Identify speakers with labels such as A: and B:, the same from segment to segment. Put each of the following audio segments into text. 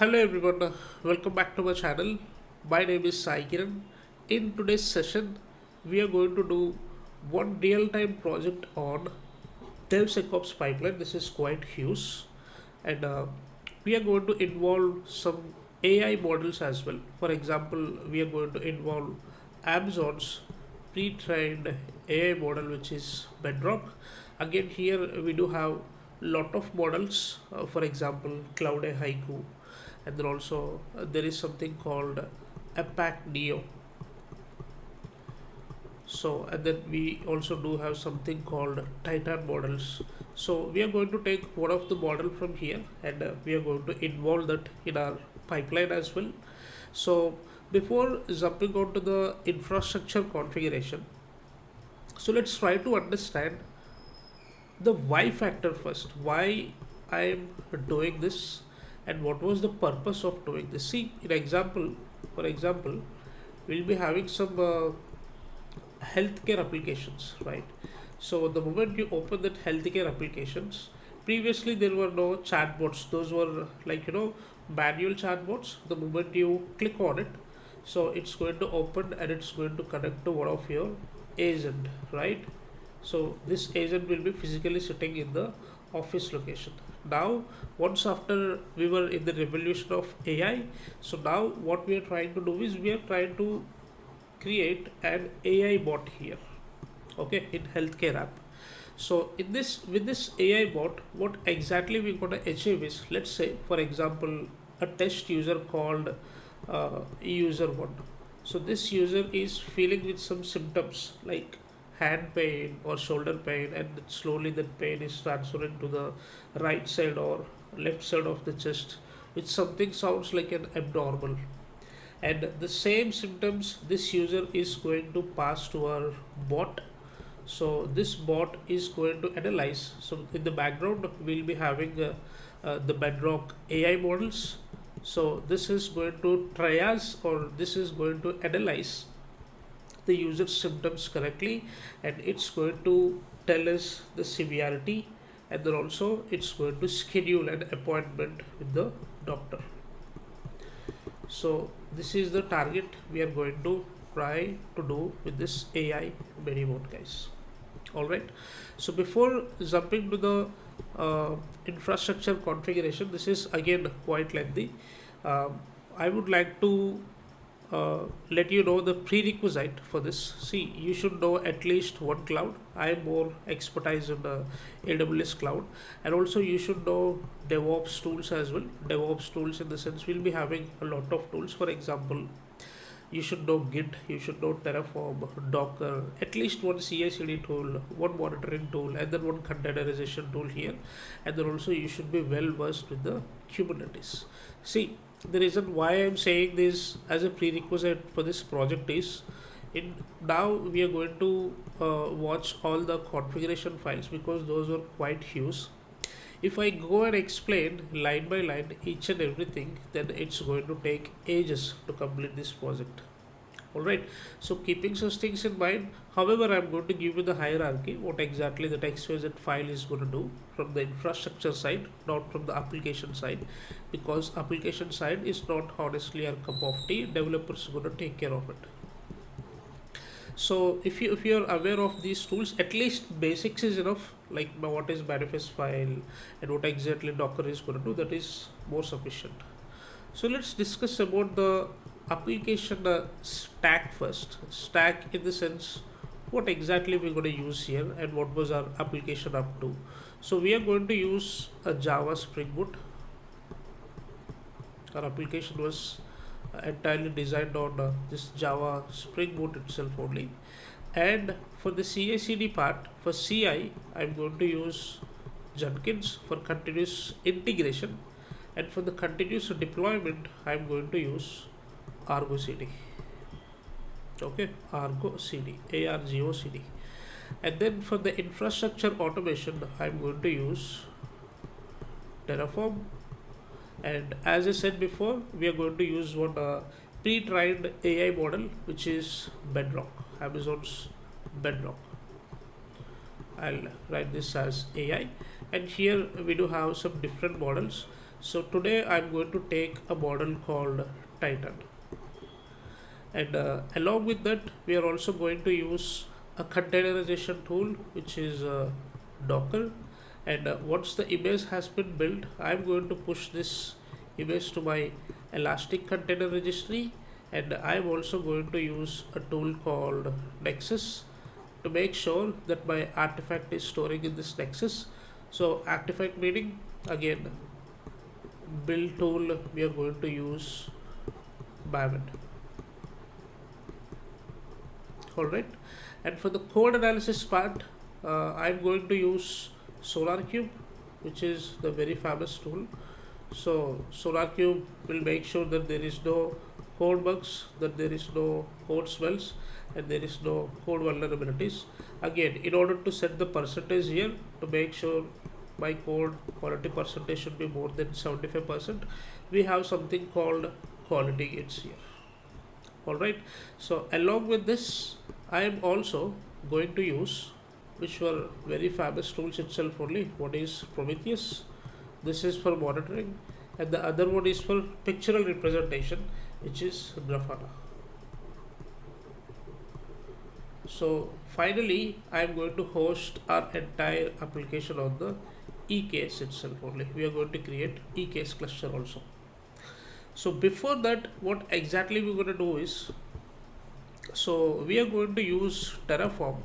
A: Hello everyone, welcome back to my channel. My name is Sai Kiran. In today's session, we are going to do one real-time project on DevSecOps pipeline. This is quite huge, and we are going to involve some AI models as well. For example, we are going to involve Amazon's pre-trained AI model, which is Bedrock. Again, here we do have lot of models. For example, Cloud AI Haiku, and then also there is something called APAC Neo. So, and then we also do have something called Titan models. So we are going to take one of the model from here, and we are going to involve that in our pipeline as well. So before jumping onto the infrastructure configuration, so let's try to understand the why factor first. Why I am doing this, and what was the purpose of doing this? See, for example, we'll be having some healthcare applications, right? So the moment you open that healthcare applications, previously there were no chatbots. Those were like manual chatbots. The moment you click on it, so it's going to open and it's going to connect to one of your agent, right? So this agent will be physically sitting in the office location. Now, once after we were in the revolution of AI, so now what we are trying to do is we are trying to create an AI bot here, okay, in healthcare app. So in this, with this AI bot, what exactly we're going to achieve is, let's say for example, a test user called user one. So this user is feeling with some symptoms like hand pain or shoulder pain, and slowly that pain is transferring to the right side or left side of the chest, which something sounds like an abnormal. And the same symptoms this user is going to pass to our bot. So this bot is going to analyze. So in the background we'll be having the Bedrock AI models. So this is going to triage, or this is going to analyze the user's symptoms correctly, and it's going to tell us the severity, and then also it's going to schedule an appointment with the doctor. So this is the target we are going to try to do with this AI mini bot, guys. All right. So before jumping to the infrastructure configuration, this is again quite lengthy. I would like to let you know the prerequisite for this. See, you should know at least one cloud. I am more expertise in AWS cloud, and also you should know DevOps tools as well. DevOps tools in the sense we'll be having a lot of tools. For example, you should know Git, you should know Terraform, Docker, at least one CI/CD tool, one monitoring tool, and then one containerization tool here. And then also you should be well versed with the Kubernetes. See, the reason why I'm saying this as a prerequisite for this project is, in now we are going to watch all the configuration files, because those are quite huge. If I go and explain line by line each and everything, then it's going to take ages to complete this project. Alright, so keeping such things in mind, however, I'm going to give you the hierarchy, what exactly the XYZ file is going to do from the infrastructure side, not from the application side, because application side is not honestly our cup of tea. Developers are going to take care of it. So if you are aware of these tools, at least basics is enough, like what is manifest file and what exactly Docker is going to do, that is more sufficient. So let's discuss about the application stack first. Stack in the sense what exactly we're going to use here and what was our application up to. So we are going to use a Java Spring Boot. Our application was entirely designed on this Java Spring Boot itself only. And for the CI/CD part, for CI, I'm going to use Jenkins for continuous integration, and for the continuous deployment, I'm going to use ArgoCD. Okay, ArgoCD, ARGOCD. And then for the infrastructure automation, I'm going to use Terraform. And as I said before, we are going to use one pre-trained AI model, which is Bedrock, Amazon's Bedrock. I'll write this as AI, and here we do have some different models. So today I'm going to take a model called Titan, and along with that we are also going to use a containerization tool which is Docker. And once the image has been built, I'm going to push this image to my Elastic Container Registry, and I'm also going to use a tool called Nexus to make sure that my artifact is storing in this Nexus. So artifact meaning, again, build tool, we are going to use Maven. Alright, and for the code analysis part, I'm going to use SonarQube, which is the very famous tool. So SonarQube will make sure that there is no code bugs, that there is no code smells, and there is no code vulnerabilities. Again, in order to set the percentage here to make sure my code quality percentage should be more than 75%, we have something called quality gates here. Alright, so along with this, I am also going to use, which were very famous tools itself only. One is Prometheus, this is for monitoring, and the other one is for pictorial representation, which is Grafana. So finally, I am going to host our entire application on the EKS itself only. We are going to create EKS cluster also. So before that, what exactly we're going to do is, so we are going to use Terraform.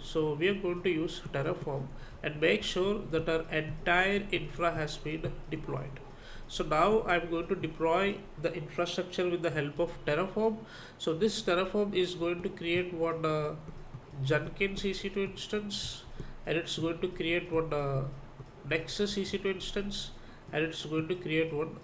A: So we are going to use Terraform and make sure that our entire infra has been deployed. So now I'm going to deploy the infrastructure with the help of Terraform. So this Terraform is going to create one Jenkins EC2 instance, and it's going to create one Nexus EC2 instance, and it's going to create one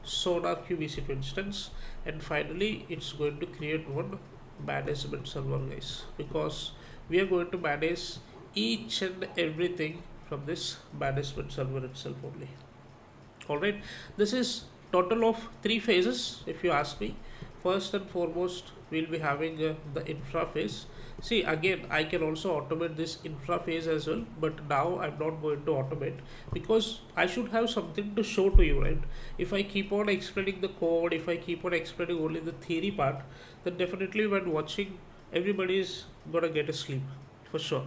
A: SonarQube EC2 instance, and finally it's going to create one management server, guys, because we are going to manage each and everything from this management server itself only. Alright, this is total of 3 phases if you ask me. First and foremost, we'll be having the infra phase. See, again, I can also automate this infra phase as well, but now I'm not going to automate because I should have something to show to you, right? If I keep on explaining the code, if I keep on explaining only the theory part, then definitely when watching, everybody is gonna get asleep for sure.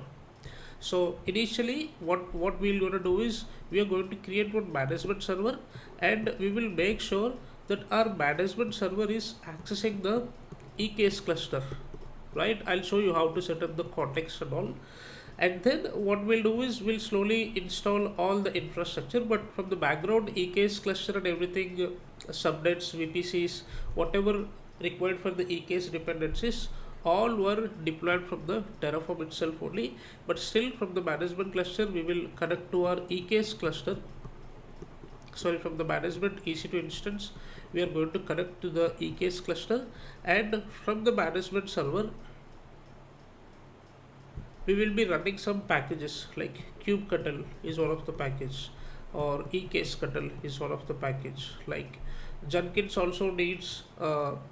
A: So initially, what we're going to do is we are going to create one management server, and we will make sure that our management server is accessing the EKS cluster, right? I'll show you how to set up the context and all. And then what we'll do is we'll slowly install all the infrastructure, but from the background EKS cluster and everything, subnets, VPCs, whatever required for the EKS dependencies, all were deployed from the Terraform itself only, but still from the management cluster we will connect to our EKS cluster. Sorry, from the management EC2 instance we are going to connect to the EKS cluster, and from the management server we will be running some packages like kubectl is one of the package, or EKS Ctl is one of the package. Like Jenkins also needs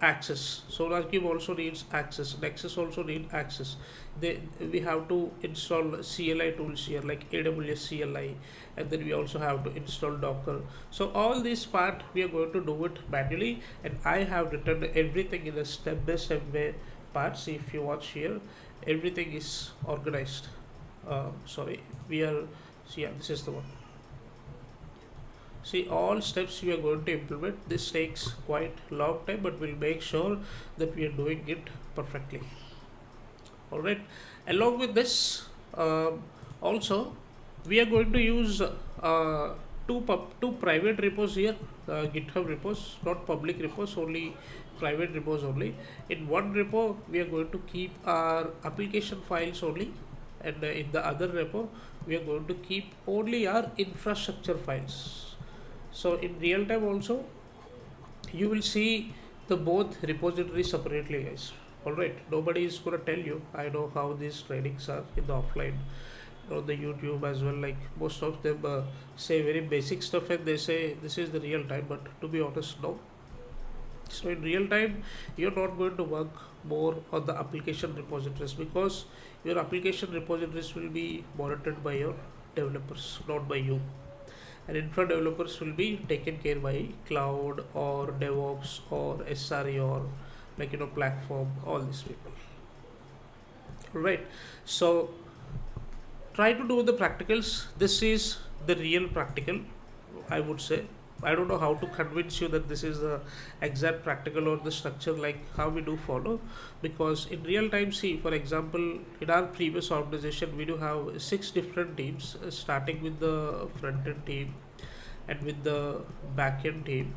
A: access, SonarQube also needs access, Nexus also needs access. We have to install CLI tools here like AWS CLI, and then we also have to install Docker. So all this part we are going to do it manually, and I have written everything in a step-by-step way part. See, if you watch here, everything is organized. Yeah, this is the one. See, all steps we are going to implement. This takes quite long time, but we'll make sure that we are doing it perfectly. Alright, along with this, also we are going to use two private repos here, GitHub repos, not public repos, only private repos only. In one repo we are going to keep our application files only, and in the other repo we are going to keep only our infrastructure files. So in real time also you will see the both repositories separately, guys. Alright, nobody is gonna tell you. I know how these trainings are in the offline, on the YouTube as well. Like most of them say very basic stuff and they say this is the real time, but to be honest, no. So in real time you're not going to work more on the application repositories, because your application repositories will be monitored by your developers, not by you. and infra developers will be taken care by cloud or DevOps or SRE or platform, all these people. Right. So try to do the practicals. This is the real practical, I would say. I don't know how to convince you that this is the exact practical or the structure like how we do follow, because in real time, see, for example, in our previous organization we do have 6 different teams, starting with the front end team and with the back end team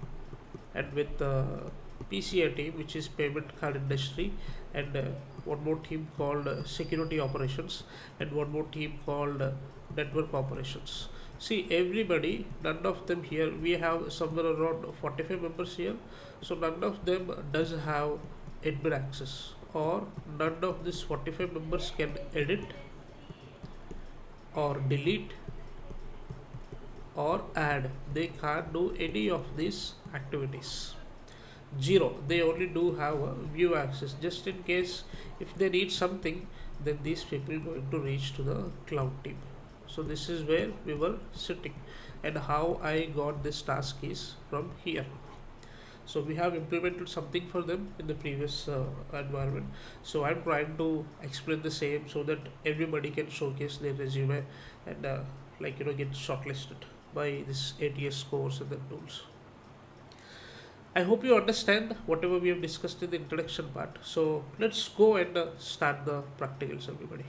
A: and with the PCI team, which is payment card industry, and one more team called security operations, and one more team called network operations. See, everybody, none of them here, we have somewhere around 45 members here, so none of them does have admin access, or none of these 45 members can edit or delete or add. They can't do any of these activities. Zero. They only do have a view access. Just in case if they need something, then these people going to reach to the cloud team. So this is where we were sitting, and how I got this task is from here. So we have implemented something for them in the previous environment. So I'm trying to explain the same so that everybody can showcase their resume and get shortlisted by this ATS scores and the tools. I hope you understand whatever we have discussed in the introduction part. So let's go and start the practicals, everybody.